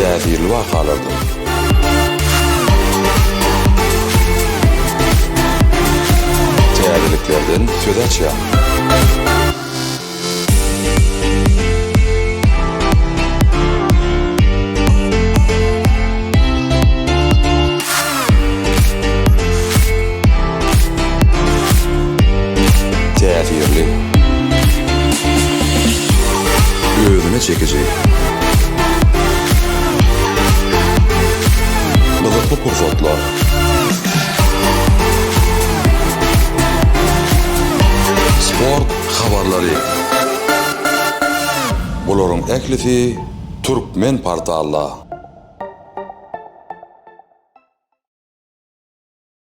täsirli wakalardan. Täzeliklerden söz açýar. Täsirli, özüne çekecek, kızıklı pursatlar, sport habarlary. Bularyň eklifi Türkmen portalla.